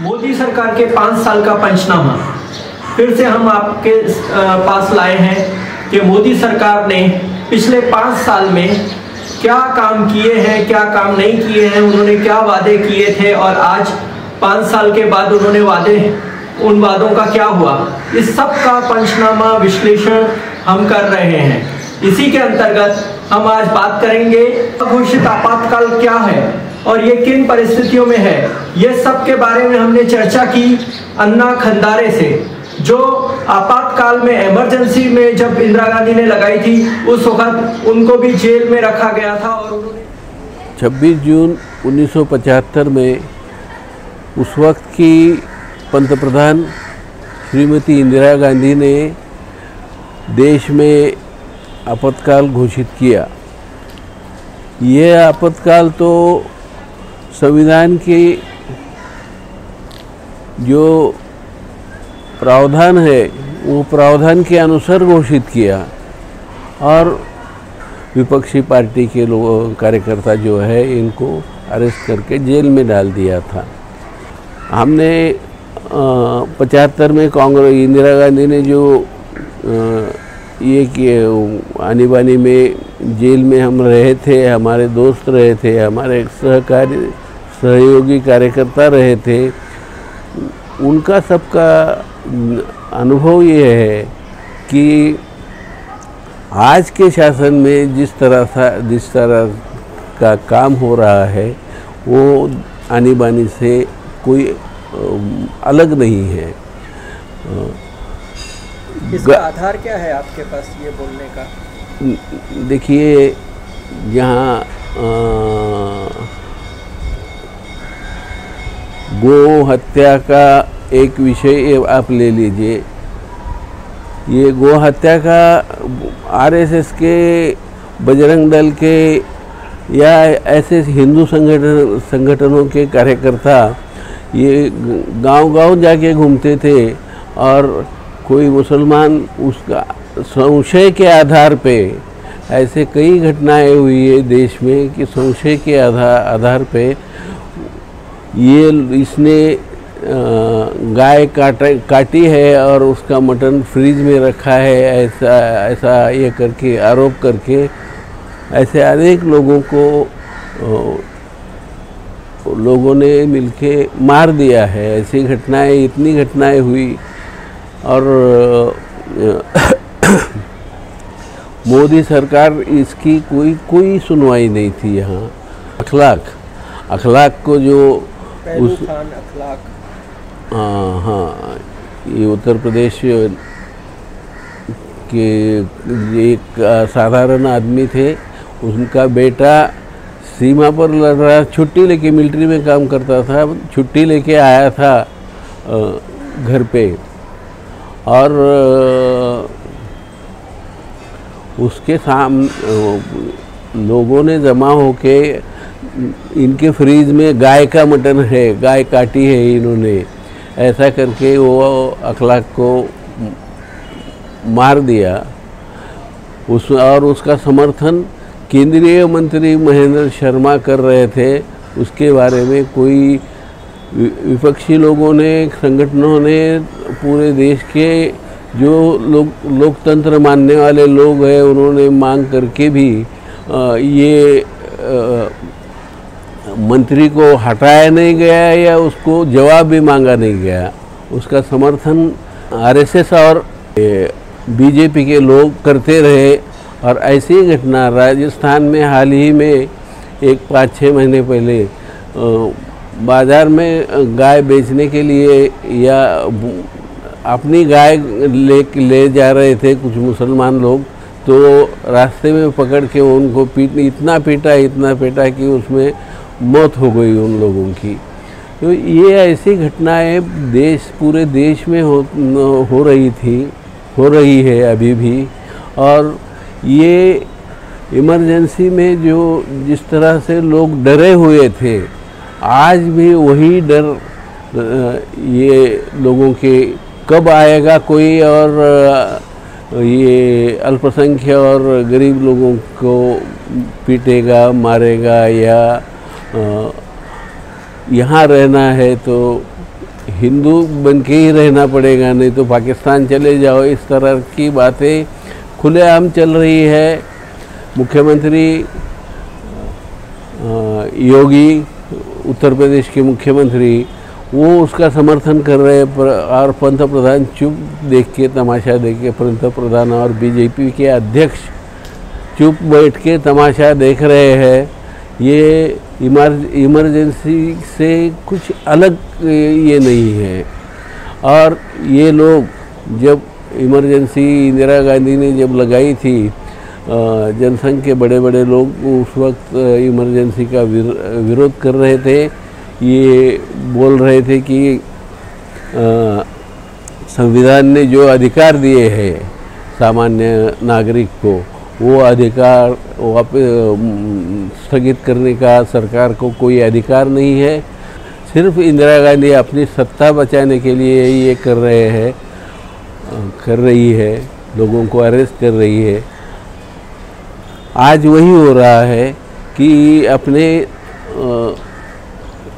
मोदी सरकार के 5 साल का पंचनामा फिर से हम आपके पास लाए हैं कि मोदी सरकार ने पिछले 5 साल में क्या काम किए हैं, क्या काम नहीं किए हैं, उन्होंने क्या वादे किए थे और आज 5 साल के बाद उन्होंने उन वादों का क्या हुआ, इस सब का पंचनामा विश्लेषण हम कर रहे हैं। इसी के अंतर्गत हम आज बात करेंगे घोषित आपातकाल क्या है और ये किन परिस्थितियों में है। ये सब के बारे में हमने चर्चा की अन्ना खंदारे से, जो आपातकाल में इमरजेंसी में जब इंदिरा गांधी ने लगाई थी उस वक्त उनको भी जेल में रखा गया था। और उन्होंने 26 जून 1975 में उस वक्त की पंतप्रधान श्रीमती इंदिरा गांधी ने देश में आपातकाल घोषित किया। ये आपातकाल तो संविधान की जो प्रावधान है वो प्रावधान के अनुसार घोषित किया और विपक्षी पार्टी के लोग कार्यकर्ता जो है इनको अरेस्ट करके जेल में डाल दिया था। हमने 75 में कांग्रेस इंदिरा गांधी ने जो ये किए आनी बानी में जेल में हम रहे थे, हमारे दोस्त रहे थे, हमारे सहयोगी कार्यकर्ता रहे थे, उनका सबका अनुभव ये है कि आज के शासन में जिस तरह का काम हो रहा है वो आनी बानी से कोई अलग नहीं है। इसका आधार क्या है आपके पास ये बोलने का? देखिए, यहाँ गौ हत्या का एक विषय आप ले लीजिए। ये गौ हत्या का आरएसएस के, बजरंग दल के या ऐसे हिंदू संगठनों के कार्यकर्ता ये गांव-गांव जाके घूमते थे और कोई मुसलमान उसका संशय के आधार पे, ऐसे कई घटनाएं हुई है देश में कि संशय के आधार पे ये इसने गाय काटी है और उसका मटन फ्रीज में रखा है, ऐसा ये करके आरोप करके ऐसे अनेक लोगों को लोगों ने मिलके मार दिया है। ऐसी घटनाएं, इतनी घटनाएं हुई और मोदी सरकार इसकी कोई सुनवाई नहीं थी। यहाँ अखलाक को जो हाँ, ये उत्तर प्रदेश के एक साधारण आदमी थे, उनका बेटा सीमा पर लड़ रहा, छुट्टी लेके मिलिट्री में काम करता था, छुट्टी लेके आया था घर पे और उसके सामने लोगों ने जमा होके इनके फ्रीज में गाय का मटन है, गाय काटी है इन्होंने, ऐसा करके वो अखलाक को मार दिया। और उसका समर्थन केंद्रीय मंत्री महेंद्र शर्मा कर रहे थे। उसके बारे में कोई विपक्षी लोगों ने, संगठनों ने, पूरे देश के जो लोकतंत्र मानने वाले लोग हैं उन्होंने मांग करके भी ये मंत्री को हटाया नहीं गया या उसको जवाब भी मांगा नहीं गया। उसका समर्थन आरएसएस और बीजेपी के लोग करते रहे। और ऐसी ही घटना राजस्थान में हाल ही में एक 5-6 महीने पहले बाज़ार में गाय बेचने के लिए या अपनी गाय ले जा रहे थे कुछ मुसलमान लोग, तो रास्ते में पकड़ के उनको इतना पीटा कि उसमें मौत हो गई उन लोगों की। तो ये ऐसी घटनाएं पूरे देश में हो रही है अभी भी। और ये इमरजेंसी में जिस तरह से लोग डरे हुए थे, आज भी वही डर ये लोगों के कब आएगा कोई और ये अल्पसंख्यक और गरीब लोगों को पीटेगा, मारेगा या यहाँ रहना है तो हिंदू बन के ही रहना पड़ेगा, नहीं तो पाकिस्तान चले जाओ, इस तरह की बातें खुलेआम चल रही है। मुख्यमंत्री योगी, उत्तर प्रदेश के मुख्यमंत्री, वो उसका समर्थन कर रहे हैं और पंत प्रधान चुप देख के, तमाशा देख के, पंत प्रधान और बीजेपी के अध्यक्ष चुप बैठ के तमाशा देख रहे हैं। ये इमरजेंसी से कुछ अलग ये नहीं है। और ये लोग जब इमरजेंसी इंदिरा गांधी ने जब लगाई थी, जनसंघ के बड़े बड़े लोग उस वक्त इमरजेंसी का विरोध कर रहे थे। ये बोल रहे थे कि संविधान ने जो अधिकार दिए हैं सामान्य नागरिक को, वो अधिकार वापस स्थगित करने का सरकार को कोई अधिकार नहीं है। सिर्फ इंदिरा गांधी अपनी सत्ता बचाने के लिए ये कर रही है, लोगों को अरेस्ट कर रही है। आज वही हो रहा है कि अपने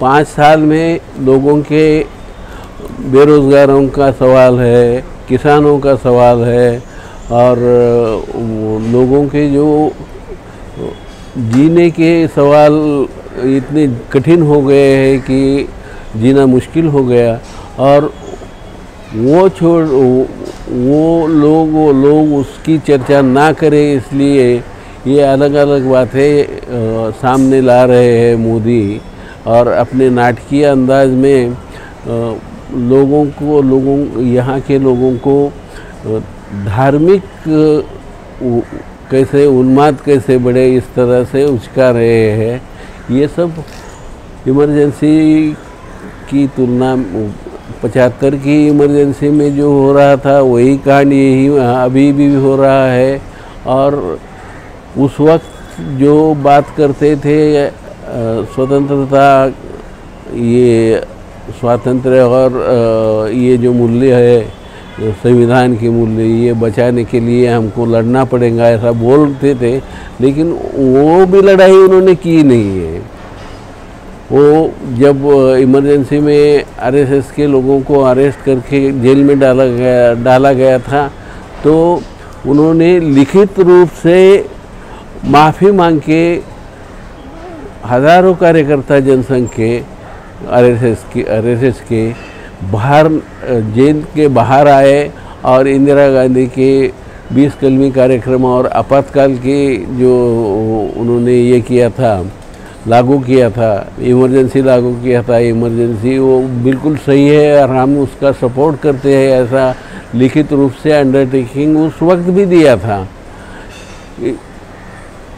5 साल में लोगों के बेरोज़गारों का सवाल है, किसानों का सवाल है, और लोगों के जो जीने के सवाल इतने कठिन हो गए हैं कि जीना मुश्किल हो गया। और वो लोग उसकी चर्चा ना करें, इसलिए ये अलग अलग बातें सामने ला रहे हैं मोदी, और अपने नाटकीय अंदाज में यहाँ के लोगों को धार्मिक कैसे उन्माद कैसे बढ़े, इस तरह से उचका रहे हैं। ये सब इमरजेंसी की तुलना 75 की इमरजेंसी में जो हो रहा था वही कांड यही अभी भी हो रहा है। और उस वक्त जो बात करते थे स्वतंत्रता, ये स्वातंत्र्य और ये जो मूल्य है संविधान के मूल्य, ये बचाने के लिए हमको लड़ना पड़ेगा, ऐसा बोलते थे। लेकिन वो भी लड़ाई उन्होंने की नहीं है। वो जब इमरजेंसी में आरएसएस के लोगों को अरेस्ट करके जेल में डाला गया था, तो उन्होंने लिखित रूप से माफ़ी मांग के हज़ारों कार्यकर्ता जनसंघ के आरएसएस के बाहर, जेल के बाहर आए और इंदिरा गांधी के 20 कलमी कार्यक्रम और आपातकाल के जो उन्होंने ये किया था, लागू किया था, इमरजेंसी लागू किया था, इमरजेंसी वो बिल्कुल सही है और हम उसका सपोर्ट करते हैं, ऐसा लिखित रूप से अंडरटेकिंग उस वक्त भी दिया था।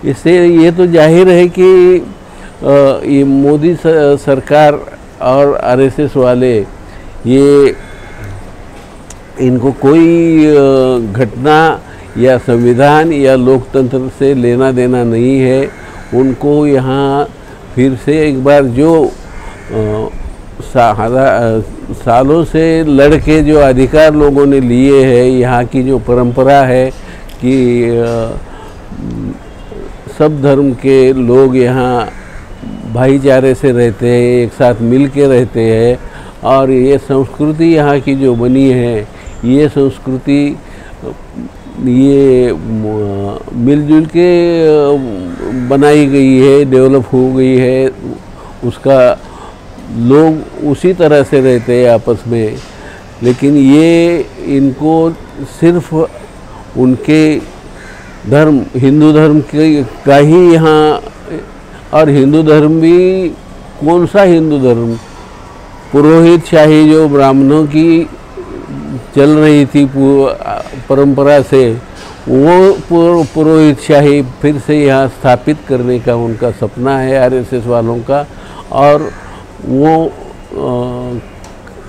इससे ये तो जाहिर है कि ये मोदी सरकार और आरएसएस वाले, ये इनको कोई घटना या संविधान या लोकतंत्र से लेना देना नहीं है। उनको यहाँ फिर से एक बार जो सालों से लड़के जो अधिकार लोगों ने लिए हैं, यहाँ की जो परंपरा है कि सब धर्म के लोग यहाँ भाईचारे से रहते हैं, एक साथ मिल के रहते हैं, और ये संस्कृति यहाँ की जो बनी है, ये संस्कृति ये मिलजुल के बनाई गई है, डेवलप हो गई है, उसका लोग उसी तरह से रहते हैं आपस में। लेकिन ये इनको सिर्फ उनके धर्म, हिंदू धर्म का ही यहाँ, और हिंदू धर्म भी कौन सा हिंदू धर्म, पुरोहित शाही जो ब्राह्मणों की चल रही थी परंपरा से, वो पुरोहित शाही फिर से यहाँ स्थापित करने का उनका सपना है आरएसएस वालों का। और वो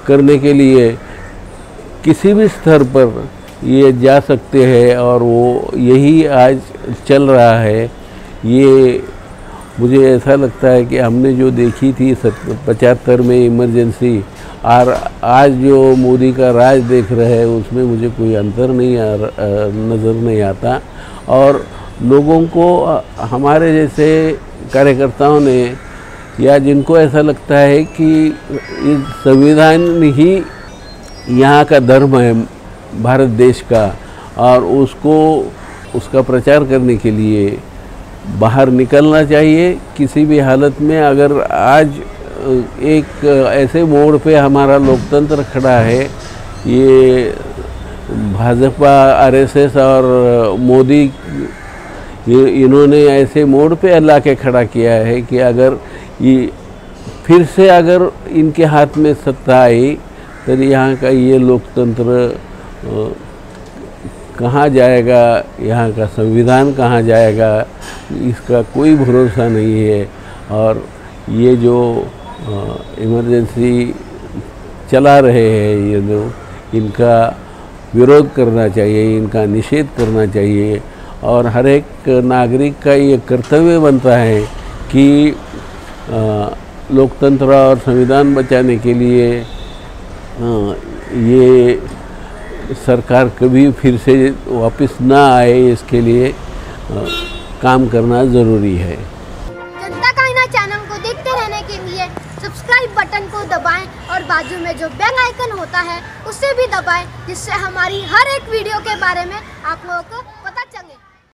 करने के लिए किसी भी स्तर पर ये जा सकते हैं, और वो यही आज चल रहा है। ये मुझे ऐसा लगता है कि हमने जो देखी थी 75 में इमरजेंसी और आज जो मोदी का राज देख रहे हैं, उसमें मुझे कोई अंतर नहीं नज़र नहीं आता। और लोगों को, हमारे जैसे कार्यकर्ताओं ने या जिनको ऐसा लगता है कि इस संविधान ही यहाँ का धर्म है भारत देश का, और उसका प्रचार करने के लिए बाहर निकलना चाहिए किसी भी हालत में। अगर आज एक ऐसे मोड़ पे हमारा लोकतंत्र खड़ा है, ये भाजपा, आरएसएस और मोदी इन्होंने ऐसे मोड़ पे ला के खड़ा किया है कि अगर ये फिर से अगर इनके हाथ में सत्ता आई तो यहाँ का ये लोकतंत्र कहाँ जाएगा, यहाँ का संविधान कहाँ जाएगा, इसका कोई भरोसा नहीं है। और ये जो इमरजेंसी चला रहे हैं ये लोग, इनका विरोध करना चाहिए, इनका निषेध करना चाहिए। और हर एक नागरिक का ये कर्तव्य बनता है कि लोकतंत्र और संविधान बचाने के लिए ये सरकार कभी फिर से वापस ना आए, इसके लिए काम करना ज़रूरी है। जनता का आईना चैनल को देखते रहने के लिए सब्सक्राइब बटन को दबाएं और बाजू में जो बेल आइकन होता है उसे भी दबाएं, जिससे हमारी हर एक वीडियो के बारे में आप लोगों को